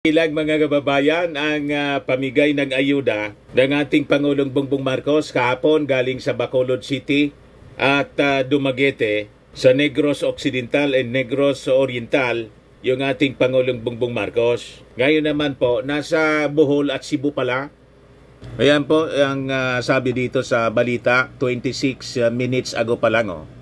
Ilang mga kababayan ang pamigay ng ayuda ng ating Pangulong Bongbong Marcos kahapon galing sa Bacolod City at Dumaguete sa Negros Occidental and Negros Oriental yung ating Pangulong Bongbong Marcos. Ngayon naman po, nasa Bohol at Cebu pala. Ayan po ang sabi dito sa balita, 26 minutes ago pa lang.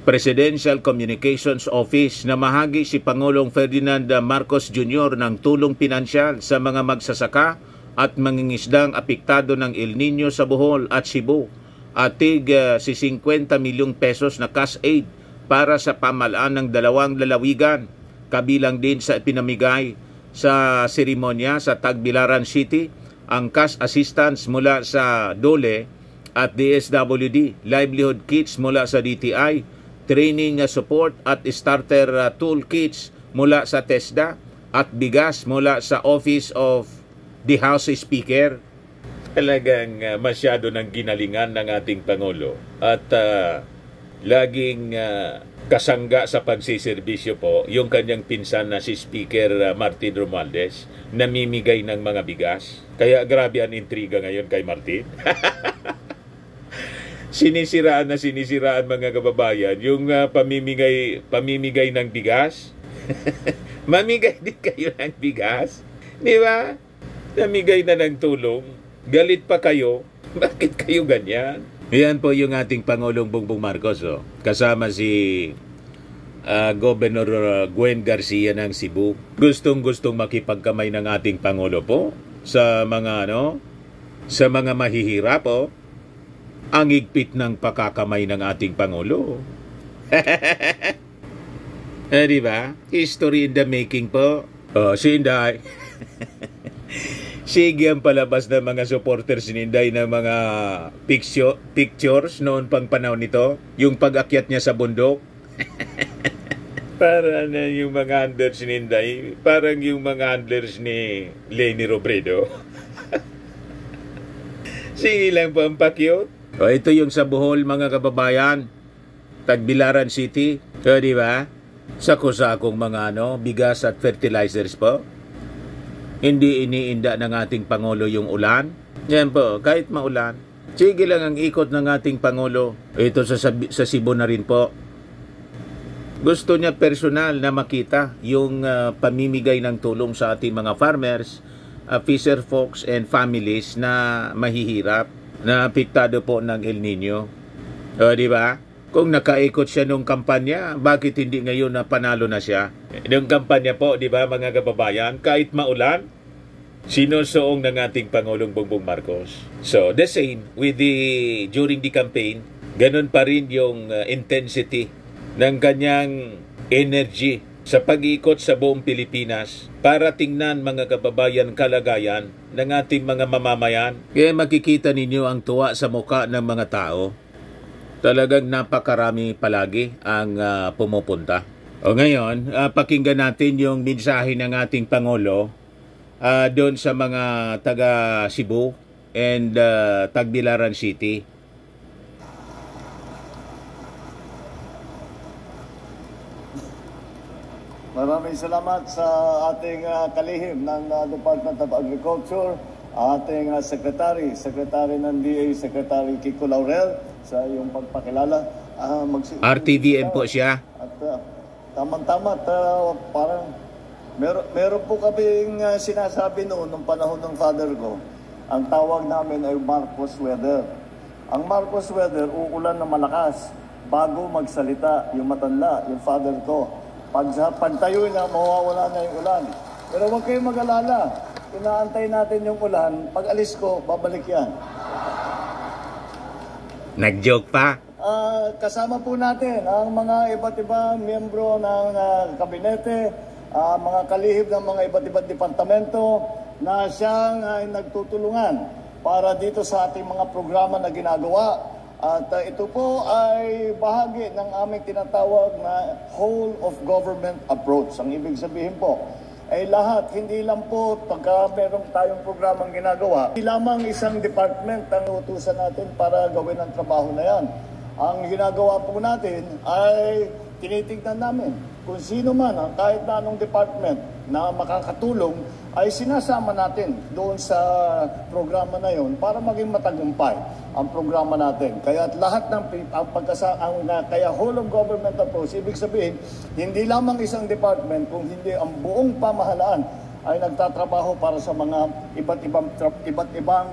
Presidential Communications Office na mahagi si Pangulong Ferdinand Marcos Jr. ng tulong pinansyal sa mga magsasaka at mangingisdang apektado ng El Nino sa Bohol at Cebu at si 50 milyong pesos na cash aid para sa pamalaan ng dalawang lalawigan, kabilang din sa ipinamigay sa seremonya sa Tagbilaran City ang cash assistance mula sa DOLE at DSWD, livelihood kits mula sa DTI, training support at starter tool kits mula sa TESDA at bigas mula sa Office of the House Speaker. Talagang masyado ng ginalingan ng ating Pangulo at laging kasangga sa pagsiservisyo po yung kanyang pinsan na si Speaker Martin Romualdez, namimigay ng mga bigas. Kaya grabe ang intriga ngayon kay Martin. Sinisiraan mga kababayan yung pamimigay ng bigas. Mamigay din kayo ng bigas, di ba? Namigay na ng tulong, galit pa kayo. Bakit kayo ganyan? Yan po yung ating Pangulong Bongbong Marcos, kasama si Governor Gwen Garcia ng Cebu. Gustong makipagkamay ng ating Pangulo po sa mga sa mga mahihirap po. Ang higpit ng pakakamay ng ating Pangulo. Di ba? History in the making po. Si Inday. Sige ang palabas ng mga supporters ni Inday ng mga pictures noon pang panahon nito. Yung pag-akyat niya sa bundok. Para na yung mga handlers ni Inday. Parang yung mga handlers ni Leni Robredo. Sige lang po ang pakyot. Ito yung sa Bohol mga kababayan, Tagbilaran City, di ba? Sako-sakong mga bigas at fertilizers po. Hindi iniinda ng ating Pangulo yung ulan. Yan po, kahit maulan. Sige lang ang ikot ng ating Pangulo. Ito sa Cebu na rin po. Gusto niya personal na makita yung pamimigay ng tulong sa ating mga farmers, fisher folks and families na mahihirap, na apektado po ng El Nino. Di ba? Kung nakaikot siya nung kampanya, bakit hindi ngayon na panalo na siya? Nung kampanya po, di ba mga kababayan, kahit maulan, sinusuong ng ating Pangulong Bongbong Marcos. So, the same with during the campaign, ganun pa rin yung intensity ng kanyang energy sa pag-iikot sa buong Pilipinas para tingnan mga kababayan kalagayan ng ating mga mamamayan. Kaya makikita ninyo ang tuwa sa muka ng mga tao. Talagang napakarami palagi ang pumupunta. O ngayon, pakinggan natin yung mensahe ng ating Pangulo doon sa mga taga Cebu and Tagbilaran City. Maraming salamat sa ating kalihim ng Department of Agriculture, ating Secretary ng DA, Secretary Kiko Laurel, sa iyong pagpakilala. RTVM po siya. At tamang-tama, parang meron po kaming sinasabi noon nung panahon ng father ko. Ang tawag namin ay Marcos Weather. Ang Marcos Weather, uulan na malakas bago magsalita yung matanda, yung father ko. Pagtayo na, mawawala na yung ulan. Pero huwag kayong mag-alala. Inaantay natin yung ulan. Pag alis ko, babalik yan. Nag-joke pa? Kasama po natin ang mga iba't ibang miyembro ng kabinete, mga kalihim ng mga iba't ibang departamento na siyang nagtutulungan para dito sa ating mga programa na ginagawa. At ito po ay bahagi ng aming tinatawag na whole of government approach. Ang ibig sabihin po ay lahat, hindi lang po pagka meron tayong programang ginagawa, hindi lamang isang department ang utusan natin para gawin ang trabaho na yan. Ang ginagawa po natin ay tinitignan namin kung sino man, kahit na anong department, na makakatulong ay sinasama natin doon sa programa na yon para maging matagumpay ang programa natin. Kaya lahat ng kaya whole of government approach, ibig sabihin, hindi lamang isang department, kung hindi ang buong pamahalaan ay nagtatrabaho para sa mga iba't ibang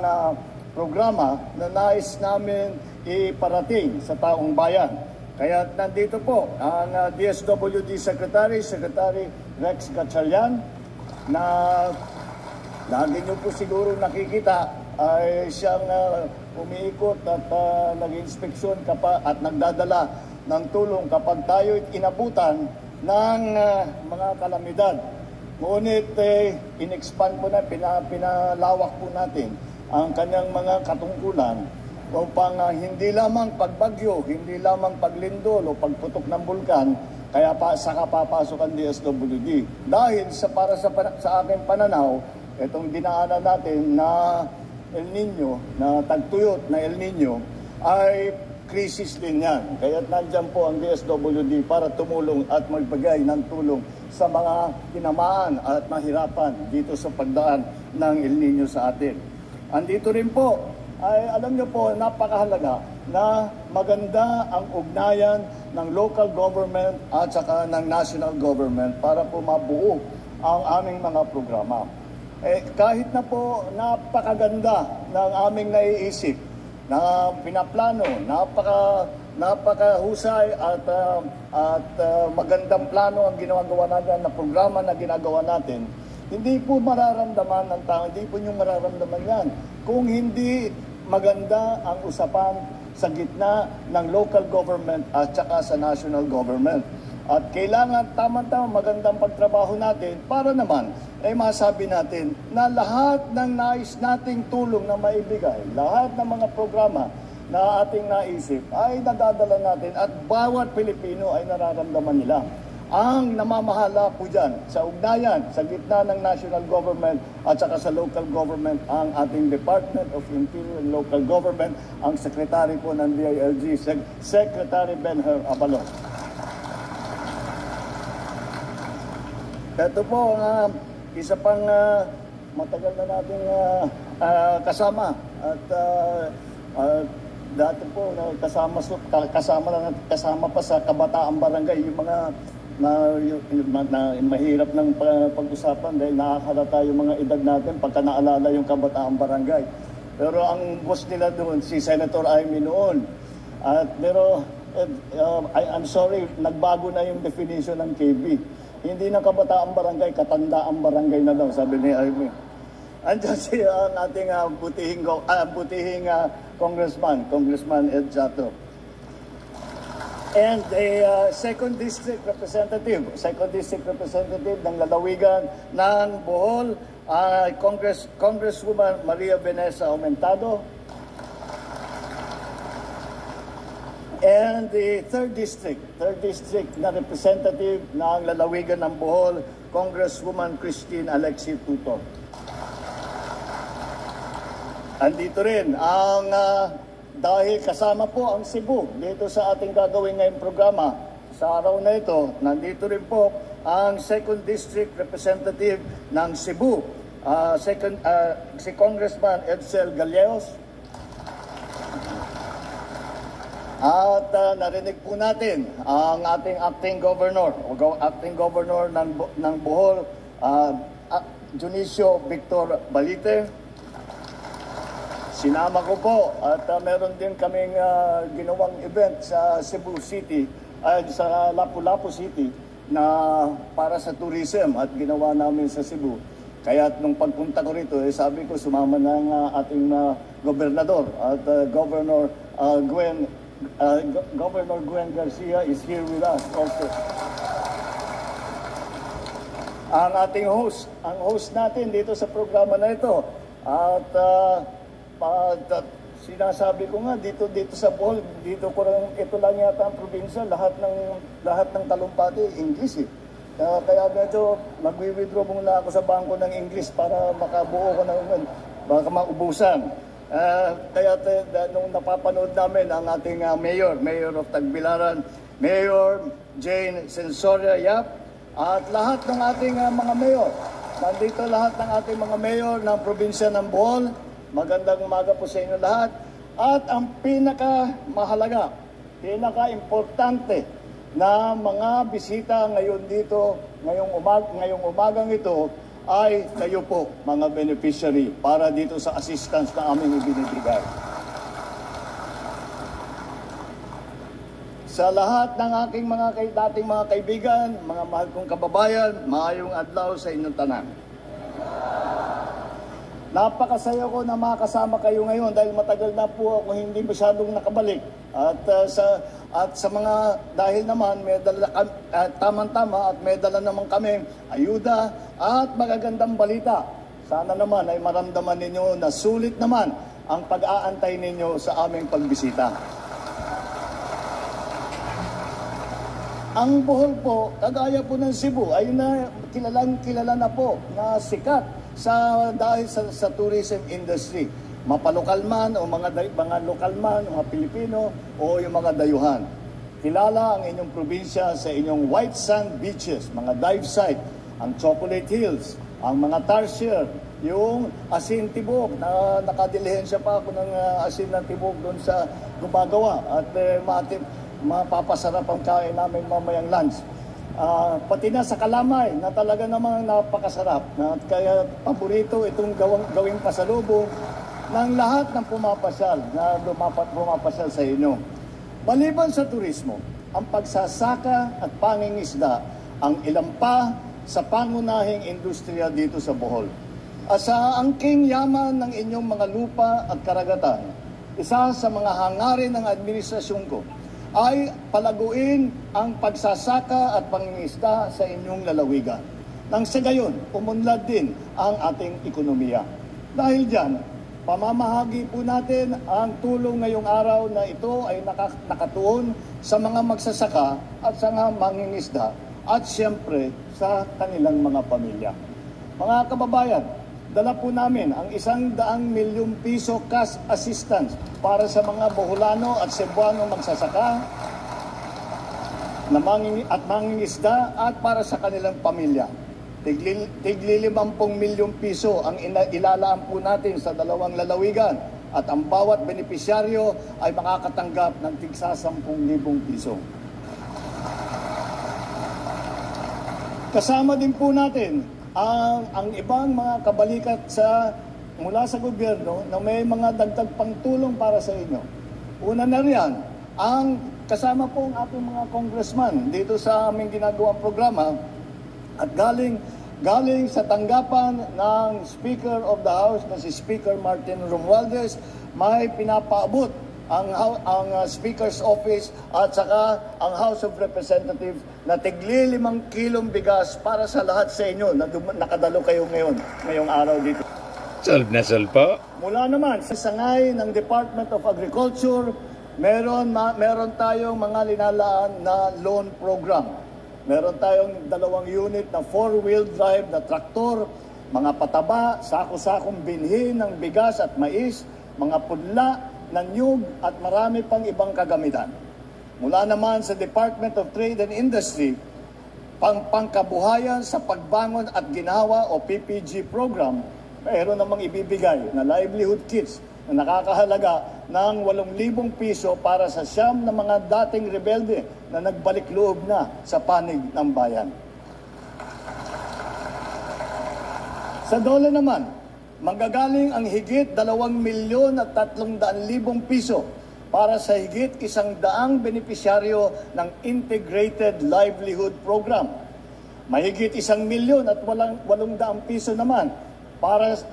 programa na nais namin iparating sa taong bayan. Kaya nandito po ang DSWD Secretary Rex Gatchalian, na lagi niyo po siguro nakikita ay siyang umiikot at nag-inspeksyon at nagdadala ng tulong kapag tayo inabutan ng mga kalamidad. Ngunit in-expand po na, pinalawak po natin ang kanyang mga katungkulan upang hindi lamang pagbagyo, hindi lamang paglindol o pagputok ng bulkan, kaya saka papasok ang DSWD. Dahil sa aking pananaw, itong dinaanan natin na El Nino, na tagtuyot na El Nino, ay krisis din yan. Kaya nandyan po ang DSWD para tumulong at magbigay ng tulong sa mga tinamaan at mahirapan dito sa pagdaan ng El Nino sa atin. Andito rin po, ay alam niyo po, napakahalaga na maganda ang ugnayan ng local government at saka ng national government para po mabuo ang aming mga programa. Kahit na po napakaganda ng aming naiisip, na pinaplano, napakahusay at magandang plano ang ginagawa natin, na programa na ginagawa natin, hindi po mararamdaman ng tao, hindi po yung mararamdaman yan kung hindi maganda ang usapan sa gitna ng local government at saka sa national government. At kailangan tama-tama magandang pagtrabaho natin para naman ay masabi natin na lahat ng nais nating tulong na maibigay, lahat ng mga programa na ating naisip ay nadadala natin at bawat Pilipino ay nararamdaman nila. Ang namamahala po dyan sa ugnayan, sa gitna ng national government at saka sa local government, ang ating Department of Interior and Local Government, ang Secretary po ng DILG, Secretary Benher Abalon. Ito po ang isa pang matagal na nating kasama at dati po kasama pa sa Kabataang Barangay, yung mga mahirap ng pag-usapan dahil nakakalata yung mga edad natin pagka naalala yung Kabataang Barangay. Pero ang boss nila doon, si Senator Amy noon. Pero I'm sorry, nagbago na yung definition ng KB. Hindi na Kabataang Barangay, Katandaang Barangay na daw, sabi ni Amy. Andiyan siya ang ating butihing Congressman Ed Jato. And a second district representative ng lalawigan ng Bohol, Congresswoman Maria Vanessa Aumentado. And the third district na representative ng lalawigan ng Bohol, Congresswoman Christine Alexi Tutor. Andito rin ang dahil kasama po ang Cebu dito sa ating gagawin ngayong programa. Sa araw na ito, nandito rin po ang second district representative ng Cebu, si Congressman Edsel Gallegos. At narinig po natin ang ating acting governor ng Bohol, Junicio Victor Balite. Sinama ko po at meron din kaming ginawang event sa Cebu City, sa Lapu-Lapu City, na para sa tourism at ginawa namin sa Cebu. Kaya nung pagpunta ko rito, sabi ko sumama ng ating gobernador at Governor Gwen Garcia is here with us also. Ang ating host natin dito sa programa na ito. At sinasabi ko nga dito sa Bohol, ito lang yata ang probinsya, lahat ng talumpati English eh. Kaya medyo mag-withdraw muna ako sa bangko ng English para makabuo ko ng baka maubusan. Kaya nung napapanood namin ang ating Mayor of Tagbilaran, Mayor Jane Sensoria Yap, at lahat ng ating mga mayor. Nandito lahat ng ating mga mayor ng probinsya ng Bohol. Magandang umaga po sa inyo lahat. At ang pinakamahalaga, pinaka-importante na mga bisita ngayon dito, ngayong umagang ito, ay kayo po, mga beneficiary, para dito sa assistance na aming ibinibigay. Sa lahat ng aking dating mga kaibigan, mga mahal kong kababayan, maayong adlaw sa inyong tanan. Napakasaya ko na makasama kayo ngayon dahil matagal na po ako hindi masyadong nakabalik. At sa mga dahil naman may dala tama-tama at may dala naman kami ayuda at magagandang balita. Sana naman ay maramdaman ninyo na sulit naman ang pag-aantay ninyo sa aming pagbisita. Ang Bohol po, kagaya po ng Cebu, ay kilala na po na sikat dahil sa tourism industry. Mapalokal man o mga lokal man, mga Pilipino o yung mga dayuhan. Kilala ang inyong probinsya sa inyong white sand beaches, mga dive site, ang Chocolate Hills, ang mga tarsier, yung asin tibok na nakadilihensya pa ako ng asin ng tibok doon sa gumagawa at mapapasarap ang kain namin mamayang lunch. Pati na sa Kalamay na talaga namang napakasarap. Kaya paborito itong gawing pasalubong ng lahat ng pumapasyal na pumapasyal sa inyo. Maliban sa turismo, ang pagsasaka at pangingisda ang ilan pa sa pangunahing industriya dito sa Bohol. Sa angking yaman ng inyong mga lupa at karagatan, isa sa mga hangarin ng administrasyon ko ay palaguin ang pagsasaka at pangingisda sa inyong lalawigan. Nang sa gayon, umunlad din ang ating ekonomiya. Dahil dyan, pamamahagi po natin ang tulong ngayong araw na ito ay nakatuon sa mga magsasaka at sa mga mangingisda at siyempre sa kanilang mga pamilya. Mga kababayan, dala po namin ang 100 milyong piso cash assistance para sa mga Boholano at Cebuano magsasaka at mangingisda at para sa kanilang pamilya. Tigli 50 milyong piso ang ilalaan po natin sa dalawang lalawigan at ang bawat benepisyaryo ay makakatanggap ng tigsa 10,000 piso. Kasama din po natin ang ibang mga kabalikat mula sa gobyerno na may mga dagdag pangtulong para sa inyo. Una na riyan, kasama po ang ating mga congressman dito sa aming ginagawang programa at galing sa tanggapan ng Speaker of the House na si Speaker Martin Romualdez, may pinapaabot ang Speaker's Office at saka ang House of Representatives na tigli 5 kilong bigas para sa lahat sa inyo na nakadalo kayo ngayong araw dito. Solve na solve po. Mula naman sa sangay ng Department of Agriculture, meron tayong mga linalaan na loan program. Meron tayong 2 unit na 4-wheel drive na traktor, mga pataba, sako-sakong binhi ng bigas at mais, mga pudla ng niyog at marami pang ibang kagamitan. Mula naman sa Department of Trade and Industry, pangkabuhayan sa pagbangon at ginhawa o PPG program, mayroon namang ibibigay na livelihood kits na nakakahalaga ng 8,000 piso para sa 9 na mga dating rebelde na nagbalik loob na sa panig ng bayan. Sa DOLE naman, manggagaling ang higit 2,300,000 piso para sa higit 100 benepisyaryo ng Integrated Livelihood Program. Mahigit 1,800,000 piso naman para sa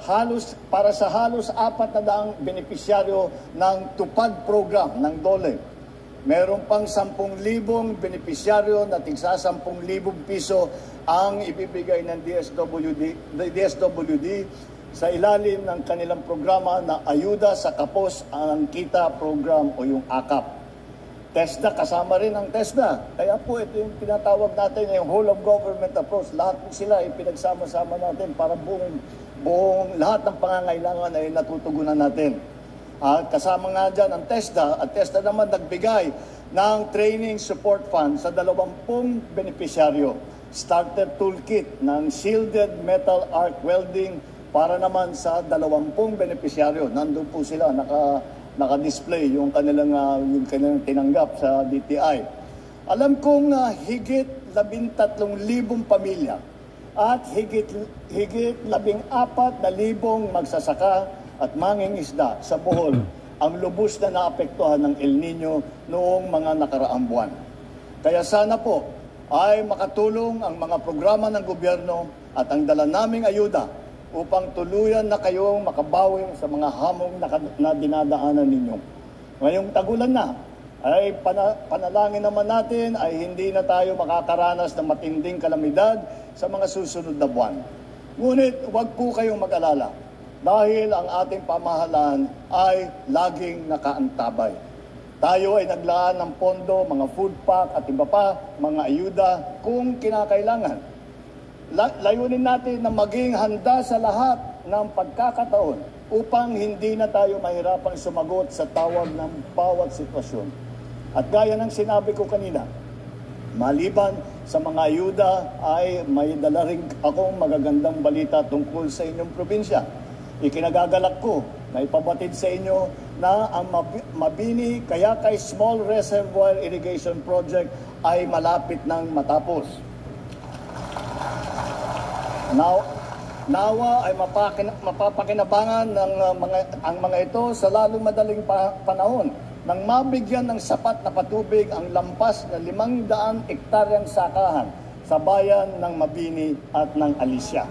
halos 400 benepisyaryo ng Tupad Program ng DOLE. Meron pang 10,000 benepisyaryo na tigsa 10,000 piso ang ibibigay ng DSWD sa ilalim ng kanilang programa na Ayuda sa Kapos ang Kita Program o yung AKAP. TESDA, kasama rin ang TESDA. Kaya po ito yung tinatawag natin yung whole of government approach. Lahat po sila ay pinagsama-sama natin para buong lahat ng pangangailangan ay natutugunan natin. Kasama nga dyan ang TESDA at TESDA naman nagbigay ng training support fund sa 20 benepisyaryo. starter toolkit ng shielded metal arc welding para naman sa 20 benepisyaryo. Nandun po sila, naka-display yung kanilang tinanggap sa DTI. Alam kong higit 13,000 pamilya at higit 14,000 magsasaka at mangingisda sa Bohol ang lubos na naapektuhan ng El Nino noong mga nakaraang buwan. Kaya sana po ay makatulong ang mga programa ng gobyerno at ang dala naming ayuda upang tuluyan na kayong makabawi sa mga hamong na dinadaanan ninyo. Ngayong tagulan na, ay panalangin naman natin ay hindi na tayo makakaranas ng matinding kalamidad sa mga susunod na buwan. Ngunit huwag po kayong mag-alala dahil ang ating pamahalaan ay laging nakaantabay. Tayo ay naglaan ng pondo, mga food pack at iba pa, mga ayuda kung kinakailangan. Layunin natin na maging handa sa lahat ng pagkakataon upang hindi na tayo mahirapang sumagot sa tawag ng bawat sitwasyon. At gaya ng sinabi ko kanina, maliban sa mga ayuda ay may dala rin akong magagandang balita tungkol sa inyong probinsya. Ikinagagalak ko na ipabatid sa inyo na ang Mabini Kayakay Small Reservoir Irrigation Project ay malapit nang matapos. Nawa ay mapapakinabangan ng ang mga ito sa lalong madaling panahon nang mabigyan ng sapat na patubig ang lampas na 500 ektaryang sakahan sa bayan ng Mabini at ng Alicia.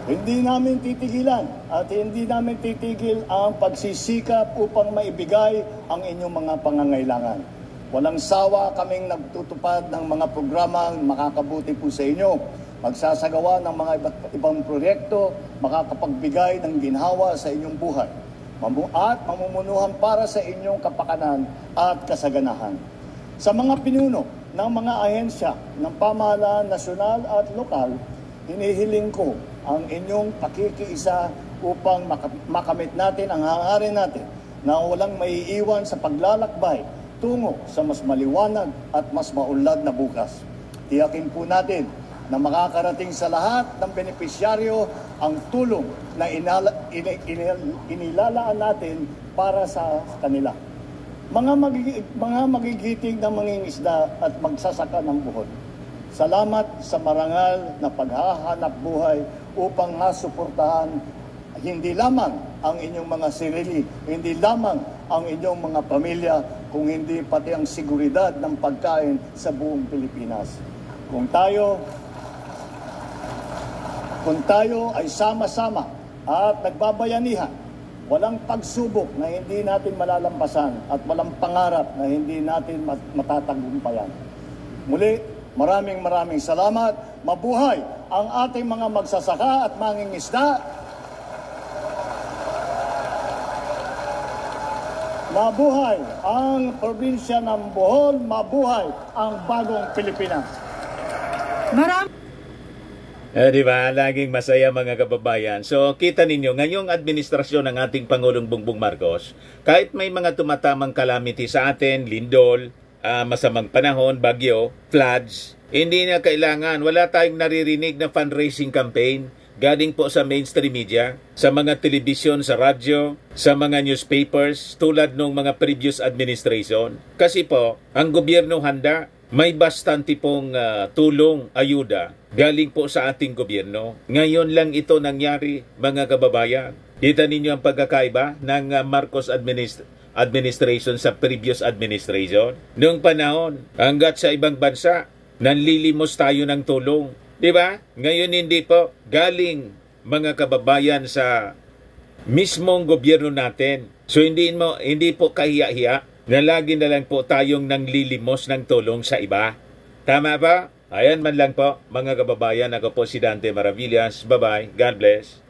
Hindi namin titigilan at hindi namin titigil ang pagsisikap upang maibigay ang inyong mga pangangailangan. Walang sawa kaming nagtutupad ng mga programang makakabuti po sa inyo. Magsasagawa ng mga ibang proyekto, makakapagbigay ng ginhawa sa inyong buhay. At mamumunuhan para sa inyong kapakanan at kasaganahan. Sa mga pinuno ng mga ahensya ng pamahalaan nasyonal at lokal, hinihiling ko ang inyong pakikiisa upang makamit natin ang hangarin natin na walang maiiwan sa paglalakbay tungo sa mas maliwanag at mas maunlad na bukas. Tiyakin po natin na makakarating sa lahat ng benepisyaryo ang tulong na inilalaan natin para sa kanila. Mga magigiting na mangingisda at magsasaka ng buhol. Salamat sa marangal na paghahanap buhay upang masuportahan hindi lamang ang inyong mga sarili, hindi lamang ang inyong mga pamilya, kung hindi pati ang seguridad ng pagkain sa buong Pilipinas. Kung tayo ay sama-sama at nagbabayanihan, walang pagsubok na hindi natin malalampasan at walang pangarap na hindi natin matatagumpayan. Muli, maraming salamat. Mabuhay ang ating mga magsasaka at mangingisda. Mabuhay ang probinsya ng Bohol. Mabuhay ang bagong Pilipinas. Di ba? Laging masaya mga kababayan. So, kita ninyo, ngayong administrasyon ng ating Pangulong Bongbong Marcos, kahit may mga tumatamang calamity sa atin, lindol, masamang panahon, bagyo, floods, hindi na kailangan. Wala tayong naririnig na fundraising campaign galing po sa mainstream media, sa mga telebisyon, sa radyo, sa mga newspapers, tulad ng mga previous administration. Kasi po, ang gobyerno handa, may bastante pong tulong, ayuda, galing po sa ating gobyerno. Ngayon lang ito nangyari, mga kababayan. Kita ninyo ang pagkakaiba ng Marcos administration sa previous administration. Noong panahon, hanggat sa ibang bansa, nanlilimos tayo ng tulong. Diba? Ngayon hindi po galing mga kababayan sa mismong gobyerno natin. So hindi po kahiya-hiya na lagi na lang po tayong nanglilimos ng tulong sa iba. Tama ba? Ayan man lang po mga kababayan. Ako po si Dante Maravillas. Bye-bye. God bless.